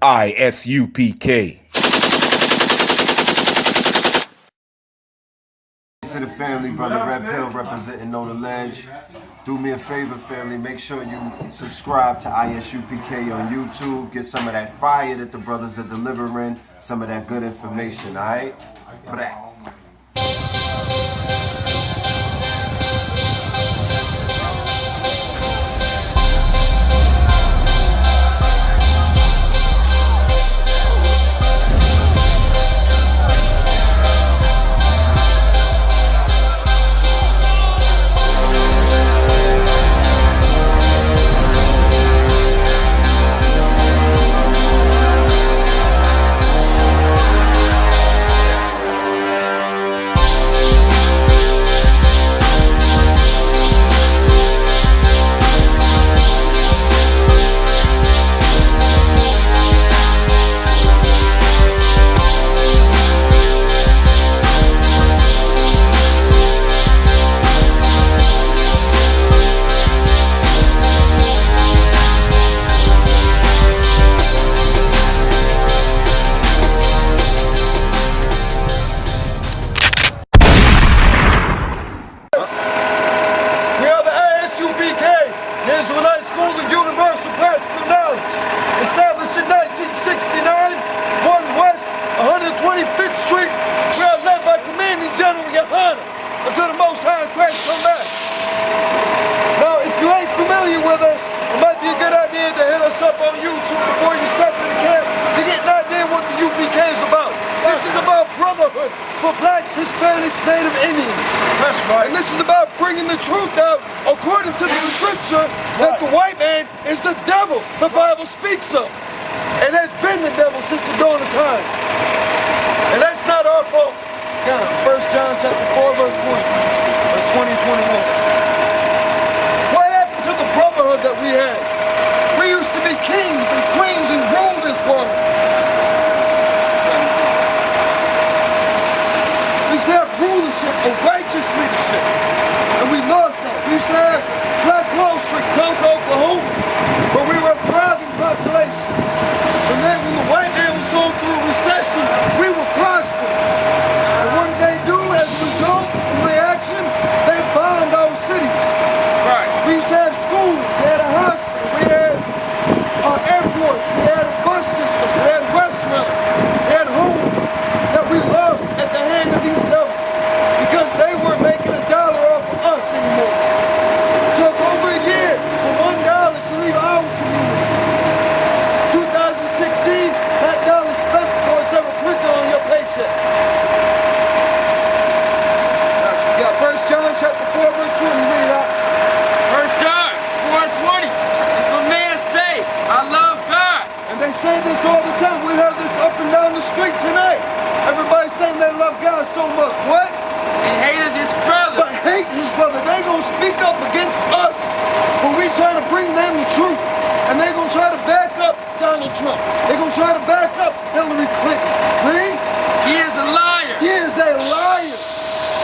I.S.U.P.K. To the family, brother Red Pill representing Know the Ledge. Do me a favor, family. Make sure you subscribe to I.S.U.P.K. on YouTube. Get some of that fire that the brothers are delivering. Some of that good information, all right? Israelite School of Universal Practical Knowledge, established in 1969, 1 West 125th Street. We are led by Commanding General Yahanna until the Most High Christ come back. Now, if you ain't familiar with us, it might be a good idea to hit us up on YouTube before you step to the camp to get an idea what the UPK is about. This is about brotherhood for blacks, Hispanics, Native Indians. That's right. And this is about bringing the truth out according to the scripture that the white man is the devil the Bible speaks of. And has been the devil since the dawn of time. And that's not our fault. God, 1 John chapter 4, verse 1, verse 20 and 21. What happened to the brotherhood that we had? We used to be kings and queens and rule this world. We used to have rulership, a righteous leadership. And we lost that. We used to have Black Wall Street, Tulsa, Oklahoma, where we were a thriving population. And then when the white man was going through a recession, we were prospering. And what did they do as a result, in reaction? They bombed our cities. Right. We used to have schools, we had a hospital, we had airports, we had a bus system, we had restaurants, we had homes that we lost at the hand of these devils because they weren't making $1 off of us anymore. It took over a year for $1 to leave our community. 2016, that dollar spent before it's ever printed on your paycheck. So we got 1 John chapter 4, verse 20, read out. 1 John 4:20. The man say, I love God. And they say this all the time. We heard this up and down the street tonight. Everybody's saying they love God so much. What? And hated his brother. But hate his brother. They gonna speak up against us when we try to bring them the truth. And they gonna try to back up Donald Trump. They gonna try to back up Hillary Clinton. Read? He is a liar. He is a liar.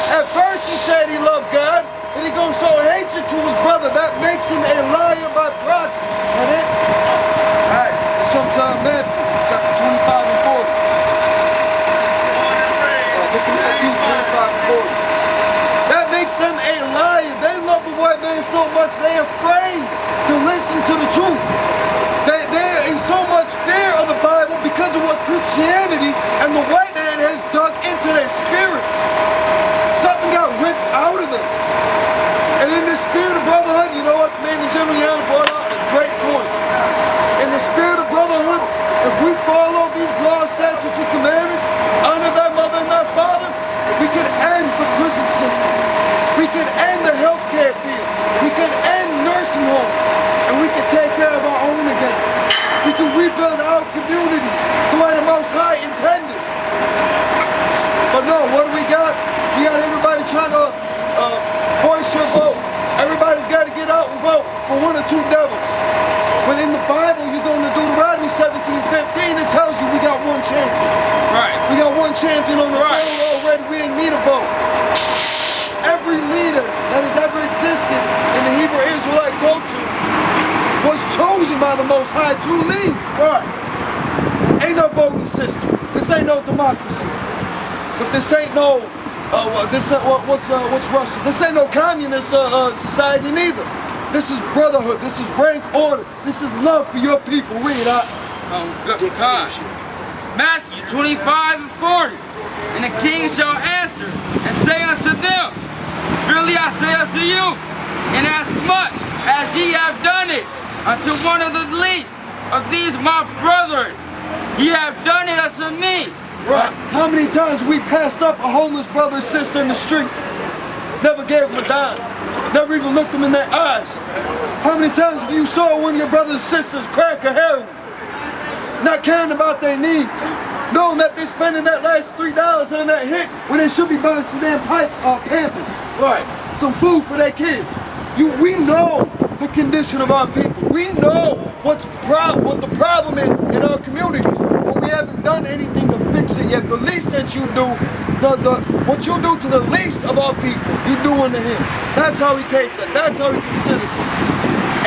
At first he said he loved God, and he gonna show hatred to his brother. That makes him a liar by proxy. That it? Alright, sometime Matthew, chapter 25 and 40. Look at Matthew 25 and 40. That makes them a liar. They love the white man so much they're afraid to listen to the truth. They're in so much fear of the Bible because of what Christianity and the white man has dug into their spirit. Something got ripped out of them. And in the spirit of brotherhood, you know what Commanding General Yahanna brought out? A great point. In the spirit of brotherhood, if we follow these laws, statutes, and commandments, honor thy mother and thy father, we can end the prison system. We can end the healthcare field. We can end nursing homes. And we can take care of our own again. We can rebuild our communities the way the Most High intended. But no, what do we got? We got everybody trying to voice your vote. Everybody's got to get out and vote for one or two devils. When in the Bible, you go to Deuteronomy 17:15, it tells you we got one champion. Right. We got one champion on the throne already. We ain't need a vote. Every leader that has ever existed in the Hebrew Israelite culture was chosen by the Most High to lead. Right. no voting system. This ain't no democracy. But this ain't no, what's Russia? This ain't no communist society neither. This is brotherhood. This is rank order. This is love for your people. Read out. Oh, God. Matthew 25 and 40. And the king shall answer and say unto them, Verily I say unto you, inasmuch as ye have done it unto one of the least of these my brethren, ye have done it unto me. Right. How many times we passed up a homeless brother and sister in the street? Never gave them a dime. Never even looked them in their eyes. How many times have you saw one of your brothers and sisters crack or heroin? Not caring about their needs. Knowing that they're spending that last $3 on that hit when they should be buying some damn Pampers. Right. Some food for their kids. We know the condition of our people. We know what the problem is in our communities. But we haven't done anything to fix it yet. The least that you do, what you do to the least of our people, you do unto him. That's how he takes it. That's how he considers it.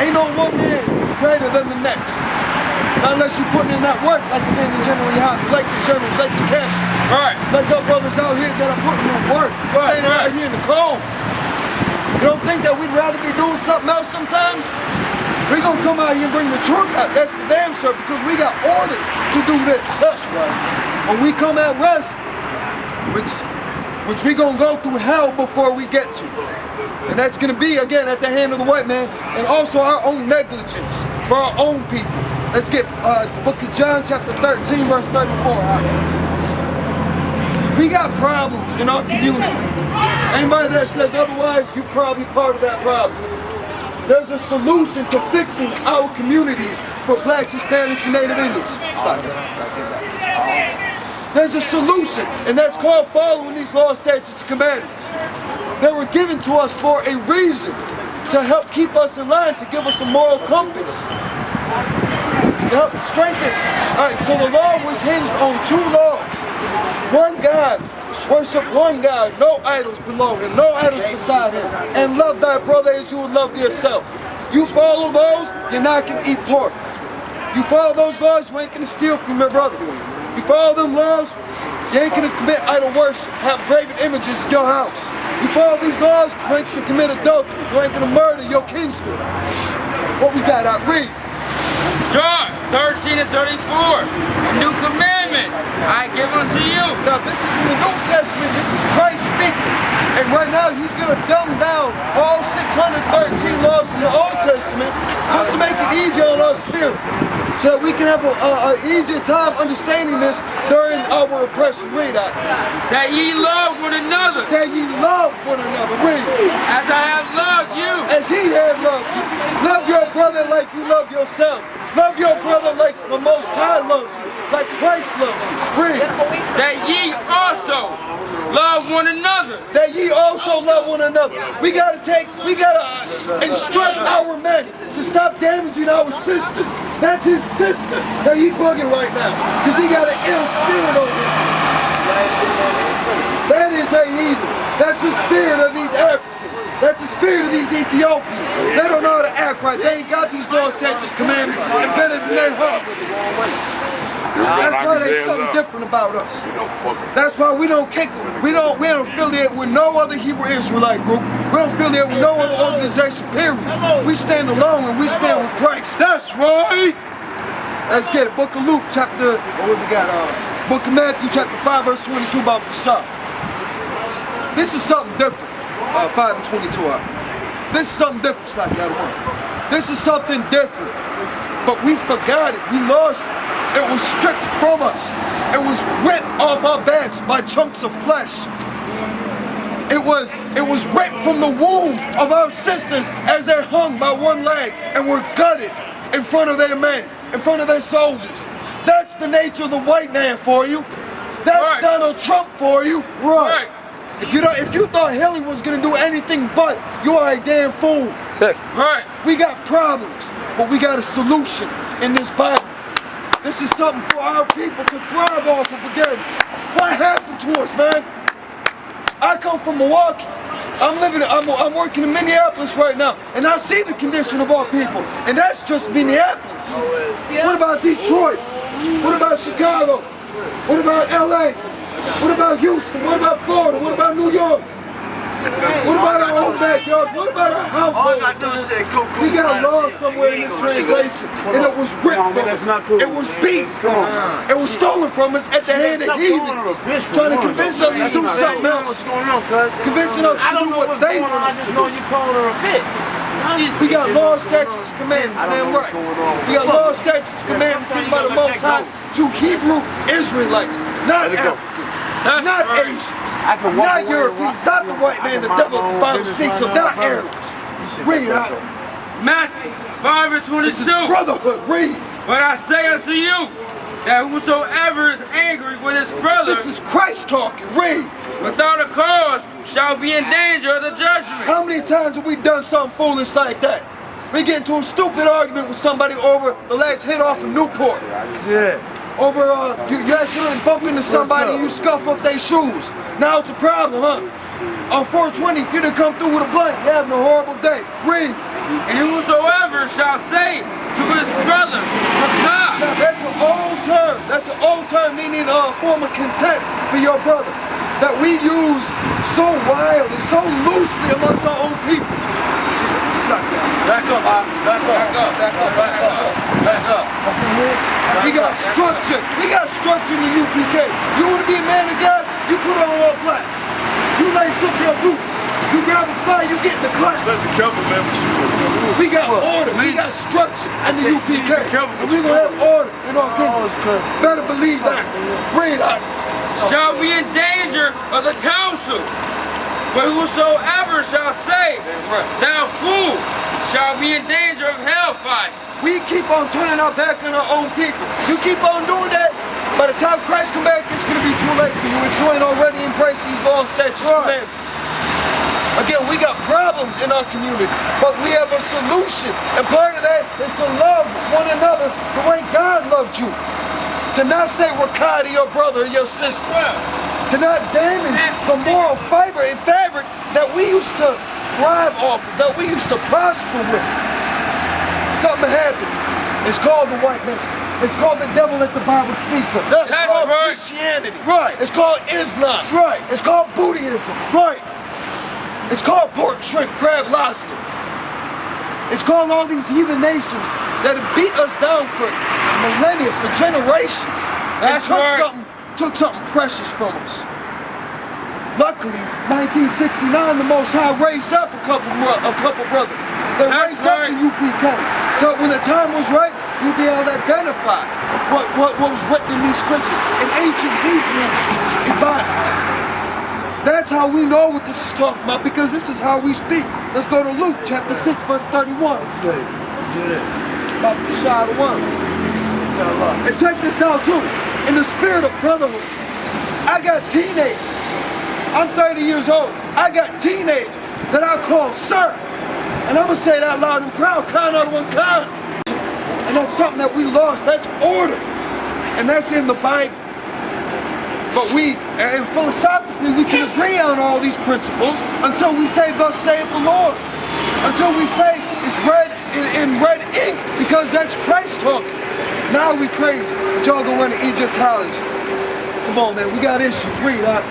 Ain't no one man greater than the next. Not unless you're putting in that work like the men in GEN.YAHANNA, like the generals, like the captains. Right. Like our brothers out here that are putting in work, standing out here in the cold. You don't think that we'd rather be doing something else sometimes? We're gonna come out here and bring the truth out. That's for damn sure, because we got orders to do this. That's right. When we come at rest, which we gonna go through hell before we get to. And that's gonna be, again, at the hand of the white man, and also our own negligence for our own people. Let's get the book of John chapter 13 verse 34 out. We got problems in our community. Anybody that says otherwise, you're probably part of that problem. There's a solution to fixing our communities for blacks, Hispanics, and Native Indians. There's a solution, and that's called following these laws, statutes, and commandments. They were given to us for a reason, to help keep us in line, to give us a moral compass. To help strengthen. Alright, so the law was hinged on two laws. One God, worship one God, no idols below him, no idols beside him, and love thy brother as you would love yourself. You follow those, you're not going to eat pork. You follow those laws, you ain't going to steal from your brother. You follow them laws, you ain't going to commit idol worship, have graven images in your house. You follow these laws, you ain't going to commit adultery, you ain't going to murder your kinsman. What we got out? Read. John 13 and 34, a new commandment I give unto you. Now this is in the New Testament, this is Christ speaking. And right now he's going to dumb down all 613 laws from the Old Testament just to make it easier on our spirit. So that we can have an easier time understanding this during our oppression. Read out. That ye love one another. That ye love one another. Read. As I have loved you. As he has loved you. Love your brother like you love yourself. Love your brother like the Most High loves you. Like Christ loves you. Read. That ye also love one another. That ye also love one another. We gotta instruct our men to stop damaging our sisters. That's his sister that he bugging right now. Because he got an ill spirit on him. That is a heathen. That's the spirit of these Africans. That's the spirit of these Ethiopians. They don't know how to act right. They ain't got these laws, statutes, commandments embedded in their heart. That's why there's something different about us. That's why we don't kick them. We don't affiliate with no other Hebrew Israelite group. We don't affiliate with no other organization, period. We stand alone and we stand with Christ. That's right. Let's get it. Book of Luke, chapter, what we got? Book of Matthew, chapter 5, verse 22 about Kashah. This is something different. 5 and 22. This is something different, This is something different. But we forgot it. We lost it. It was stripped from us. It was ripped off our backs by chunks of flesh. It was ripped from the womb of our sisters as they hung by one leg and were gutted in front of their men, in front of their soldiers. That's the nature of the white man for you. That's right. Donald Trump for you. Right. If you thought Hillary was gonna do anything but, you are a damn fool. Right. We got problems, but we got a solution in this Bible. This is something for our people to thrive off of again. What happened to us, man? I come from Milwaukee. I'm working in Minneapolis right now, and I see the condition of our people, and that's just Minneapolis. What about Detroit? What about Chicago? What about LA? What about Houston? What about Florida? What about New York? What about our own backyards? What about our households? All I gotta do is say cuckoo. We got lost somewhere in this translation, and it was ripped from us. It was beat from us. It was stolen from us at the hand of heathens, trying to convince us to do something else. What's going on, cuz? Convincing us to do what they want us to do. We got laws, statutes, and commandments, damn right. We got laws, statutes, and commandments given by the Most High to Hebrew Israelites, not Africans, not Asians, not Europeans, not the white man the devil the Bible speaks of, not Arabs. Read out. Matthew 5:22. Brotherhood, read. But I say unto you, that whosoever is angry with his brother This is Christ talking, read. without a cause shall be in danger of the judgment. How many times have we done something foolish like that? We get into a stupid argument with somebody over the last hit off of Newport. Over, you actually bump into somebody and you scuff up their shoes. Now it's a problem, huh? On 420, if you didn't come through with a blunt, you're having a horrible day. Read. And whosoever shall say to his brother, Papa, Now, that's an old term. That's an old term meaning a form of contempt for your brother that we use so wildly, so loosely amongst our own people. Back up, back up. We got structure. We got structure in the UPK. You want to be a man of God? You put on all black. You lace up your boots. You grab a fire, you get in the class. Be careful, man, what you doing. We got order. We got structure in the UPK. And we gonna have order in our kingdom. Better believe that. Read out. shall be in danger of the council. But whosoever shall say, thou fool, shall be in danger of hellfire. We keep on turning our back on our own people. You keep on doing that, by the time Christ comes back, it's going to be too late for you if you ain't already embraced these laws, statutes, commandments. Again, we got problems in our community, but we have a solution. And part of that is to love one another the way God loved you. To not say Wakai to your brother or your sister. To not damage the moral fiber and fabric that we used to thrive off of, that we used to prosper with. Something happened. It's called the white man. It's called the devil that the Bible speaks of. That's called Christianity. Right. It's called Islam. Right. It's called Buddhism. Right. It's called pork, shrimp, crab, lobster. It's called all these heathen nations that have beat us down for millennia, for generations. That's and took something precious from us. Luckily, 1969, the Most High raised up a couple brothers. They raised up the UPK. So when the time was right, you'd be able to identify what was written in these scriptures in ancient Hebrew Ebonics. That's how we know what this is talking about, because this is how we speak. Let's go to Luke chapter 6, verse 31. About the shot of one. And check this out too. In the spirit of brotherhood, I got teenagers. I'm 30 years old. I got teenagers that I call sir. And I'm gonna say that loud and proud, kind out of one kind. And that's something that we lost. That's order. And that's in the Bible. But and philosophically, we can agree on all these principles until we say, thus saith the Lord. Until we say it's read in red ink, because that's Christ talking. Now we crazy. But y'all gonna run to Egyptology. Come on, man, we got issues. Read that.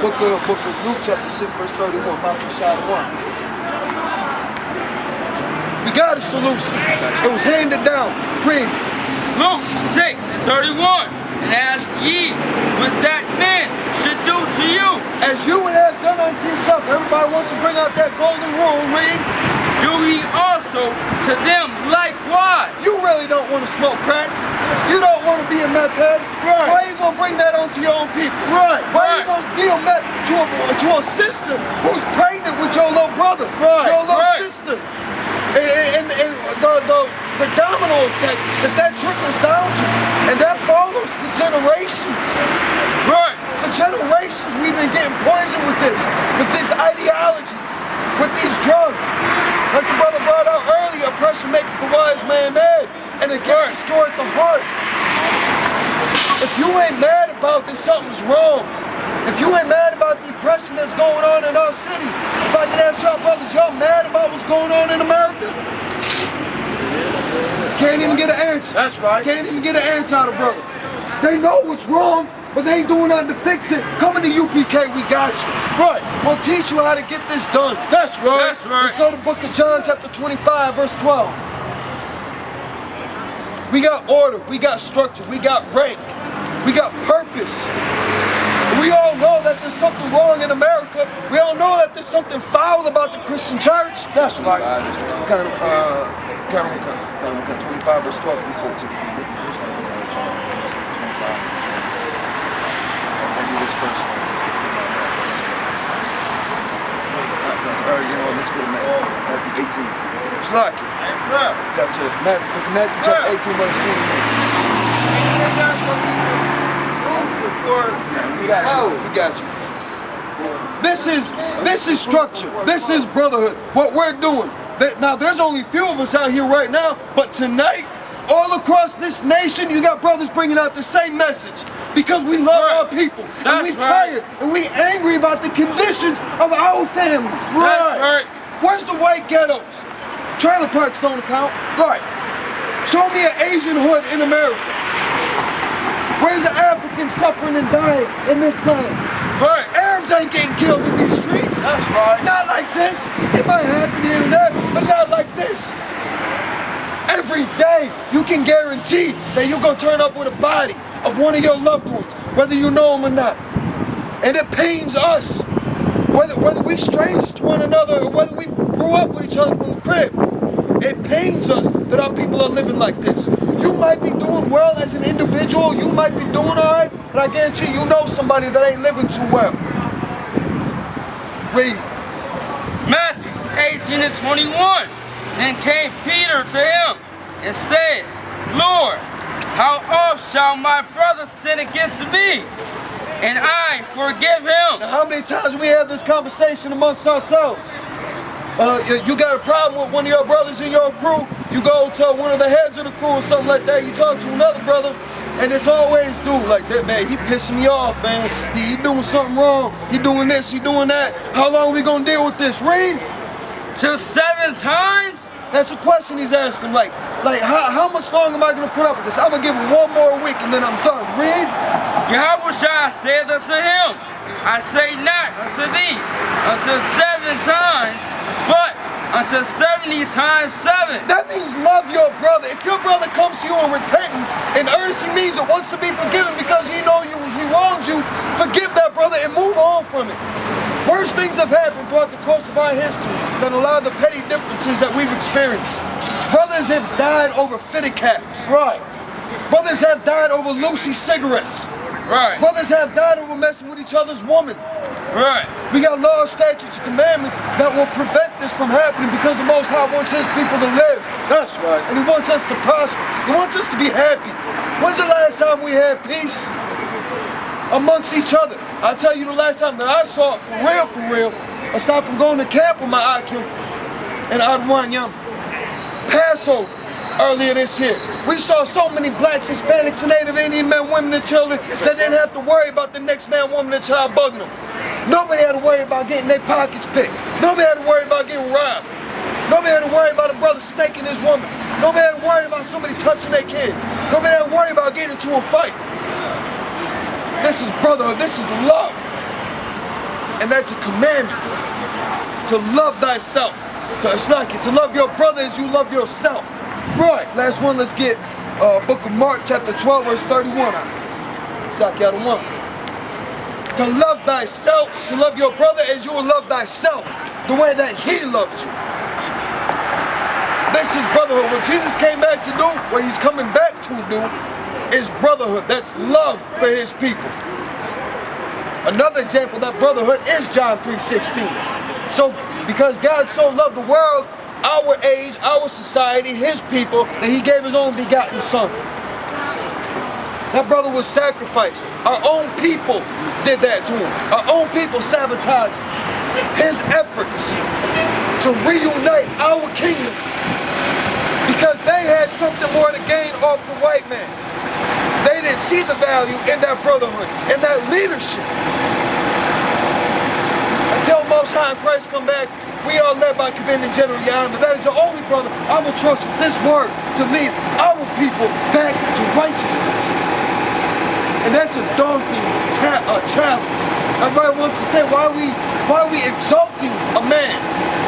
Book of Luke chapter 6, verse 31. About the shot of one. We got a solution. It was handed down. Read. Luke 6 and 31. And as ye with that men should do to you, as you would have done unto yourself. Everybody wants to bring out that golden rule. Read. Do ye also to them likewise. You really don't want to smoke crack. You don't want to be a meth head. Right. Why are you going to bring that onto your own people? Right. Why are you going to deal meth to a sister who's pregnant with your little brother? Right. Your little sister. And the domino effect that trickles down to. And that follows for generations. Right. For generations we've been getting poisoned with these ideologies, with these drugs. Like the brother brought out earlier, oppression maketh the wise man mad, and it can destroy the heart. If you ain't mad about this, something's wrong. If you ain't mad about the oppression that's going on in our city, if I can ask y'all brothers, y'all mad about what's going on in America? Can't even get an answer. That's right. Can't even get an answer out of brothers. They know what's wrong, but they ain't doing nothing to fix it. Coming to UPK, we got you. Right. We'll teach you how to get this done. That's right. That's right. Let's go to Book of John, chapter 25, verse 12. We got order, we got structure, we got rank, we got purpose. We all know that there's something wrong in America. We all know that there's something foul about the Christian church. That's right. Got 25, verse 12 through 14. This first one. Let's go to Matthew 18. It's like it. Got to Matthew chapter 18, verse 20. We got you. This is structure. This is brotherhood. What we're doing. Now, there's only a few of us out here right now, but tonight, all across this nation, you got brothers bringing out the same message because we love our people and we tired and we angry about the conditions of our families. Right. Where's the white ghettos? Trailer parks don't count. Right. Show me an Asian hood in America. Where's the African suffering and dying in this land? Right. Arabs ain't getting killed in these streets. That's right. Not like this. It might happen here and there, but not like this. Every day, you can guarantee that you're gonna turn up with a body of one of your loved ones, whether you know them or not. And it pains us, whether we strangers to one another or whether we grew up with each other from the crib. It pains us that our people are living like this. You might be doing well as an individual, you might be doing all right, but I guarantee you know somebody that ain't living too well. Read. Matthew 18 and 21. Then came Peter to him and said, Lord, how oft shall my brother sin against me, and I forgive him? Now, how many times we have this conversation amongst ourselves? You got a problem with one of your brothers in your crew, you go to one of the heads of the crew or something like that, you talk to another brother, and it's always dude like that, man, he pissing me off, man. He doing something wrong, he doing this, he doing that. How long are we gonna deal with this? Read. Till 7 times? That's a question he's asking, like how much longer am I gonna put up with this? I'm gonna give him one more week and then I'm done. Read. Yahushua said unto him, I say not unto thee until 7 times, but until 70 times 7. That means love your brother. If your brother comes to you in repentance and earnestly means it, wants to be forgiven because he know he wronged you, forgive that brother and move on from it. Worse things have happened throughout the course of our history than a lot of the petty differences that we've experienced. Brothers have died over fitted caps. Right. Brothers have died over Lucy cigarettes. Right. Brothers have died over messing with each other's woman. Right. We got laws, statutes, and commandments that will prevent this from happening because the Most High wants His people to live. That's right. And He wants us to prosper. He wants us to be happy. When's the last time we had peace amongst each other? I'll tell you the last time that I saw it for real, aside from going to camp with my Akim and Adwanyam, Passover earlier this year. We saw so many blacks, Hispanics, and Native Indian men, women, and children that didn't have to worry about the next man, woman, and child bugging them. Nobody had to worry about getting their pockets picked. Nobody had to worry about getting robbed. Nobody had to worry about a brother snaking his woman. Nobody had to worry about somebody touching their kids. Nobody had to worry about getting into a fight. This is brotherhood, this is love. And that's a commandment. To love thyself. To love your brother as you love yourself. Right. Last one, let's get Book of Mark, chapter 12, verse 31 out. Shakyata 1. To love thyself, to love your brother as you will love thyself, the way that he loves you. This is brotherhood. What Jesus came back to do, what he's coming back to do, is brotherhood. That's love for his people. Another example of that brotherhood is John 3:16. So, because God so loved the world, our age, our society, his people, that he gave his own begotten son. That brother was sacrificed. Our own people did that to him. Our own people sabotaged his efforts to reunite our kingdom because they had something more to gain off the white man. They didn't see the value in that brotherhood, in that leadership. Until Most High and Christ come back, we are led by Commanding General GEN.YAHANNA. That is the only brother I will trust with this word to lead our people back to righteousness. challenge. Everybody wants to say, why are we exalting a man?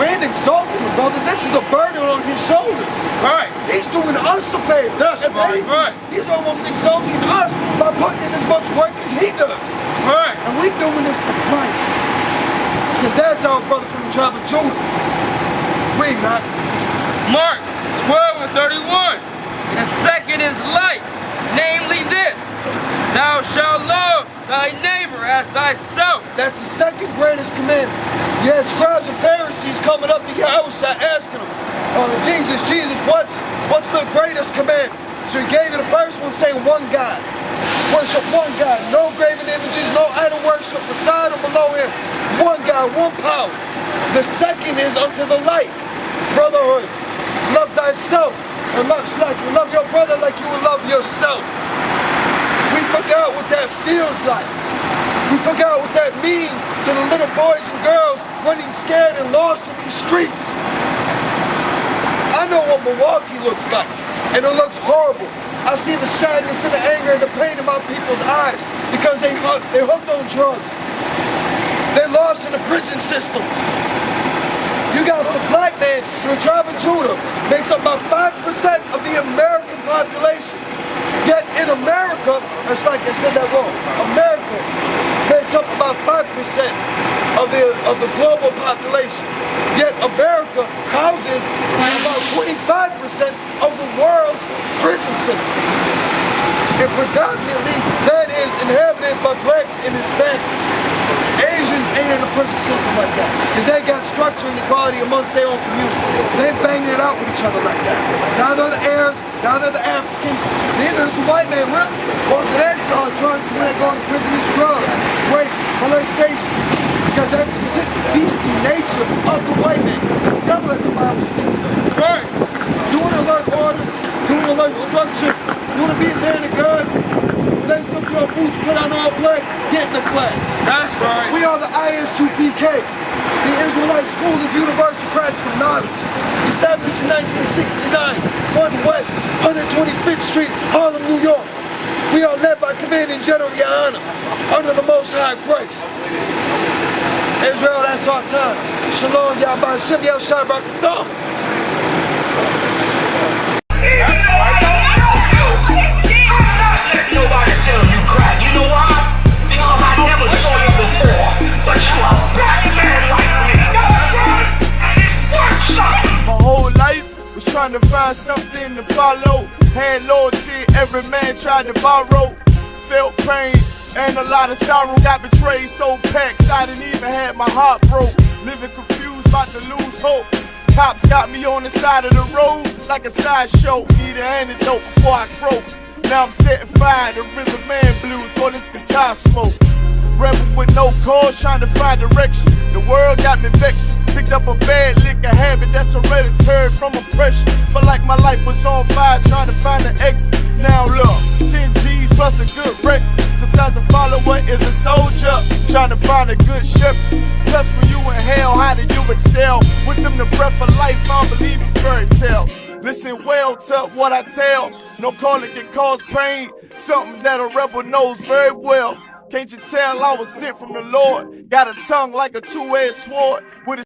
We ain't exalting him, brother. This is a burden on his shoulders. Right. He's doing us a favor. That's If right. anything, Right. He's almost exalting us by putting in as much work as he does. Right. And we're doing this for Christ. Because that's our brother from the tribe of Judah. We not. Mark 12:31. And the second is like, namely this: thou shalt love thy neighbor as thyself. That's the second greatest commandment. You had scribes and Pharisees coming up to Yahushua asking him, Jesus, what's the greatest commandment? So he gave you the first one saying one God. Worship one God. No graven images, no idol worship beside or below him. One God, one power. The second is unto the like. Brotherhood. Love thyself. And love your brother like you would love yourself. We forgot what that feels like. We forgot what that means to the little boys and girls running scared and lost in these streets. I know what Milwaukee looks like, and it looks horrible. I see the sadness and the anger and the pain in my people's eyes because they hooked on drugs. They lost in the prison systems. You got the black man from the tribe of Judah makes up about 5% of the American population. Yet in America, it's like I said that wrong. America makes up about 5% of the global population. Yet America houses about 25% of the world's prison system. And predominantly that is inhabited by blacks and Hispanics. Asians ain't in the prison system like that, because they got structure and equality amongst their own community. They banging it out with each other like that. Neither are the Arabs, neither are the Africans, neither is the white man, really. Most of their drugs when they go to prison is drugs, rape, molestation, because that's the sick, beastly nature of the white man. Never let the Bible speak, sir. Right. You want to learn order, you want to learn structure, you want to be a man of God, lace up your boots, put on all black, get in the class. That's right. We are the I.S.U.P.K, the Israelite School of Universal Practical Knowledge, established in 1969, 1 West, 125th Street, Harlem, New York. We are led by Commanding General YAHANNA, under the Most High Grace. Israel, that's our time. Shalom, I.S.U.P.K. Nobody tell you cry. You know why? Because I never saw you before. But you a black man like me. And it's worth something. My whole life was trying to find something to follow. Had loyalty, every man tried to borrow. Felt pain and a lot of sorrow. Got betrayed, sold packs, I didn't even have my heart broke. Living confused, about to lose hope. Cops got me on the side of the road like a sideshow. Need an antidote before I croak. Now I'm setting fire to rhythm man blues, call this guitar smoke. Rebel with no cause, trying to find direction. The world got me vexed. Picked up a bad liquor habit that's hereditary from oppression. Felt like my life was on fire, trying to find an exit. Now look, 10 G's plus a good wreck. Sometimes a follower is a soldier, trying to find a good ship. Plus when you in hell, how do you excel? Wisdom the breath of life, I don't believe in fairy tale. Listen well to what I tell. No calling can cause pain, something that a rebel knows very well. Can't you tell I was sent from the Lord? Got a tongue like a two-edged sword with a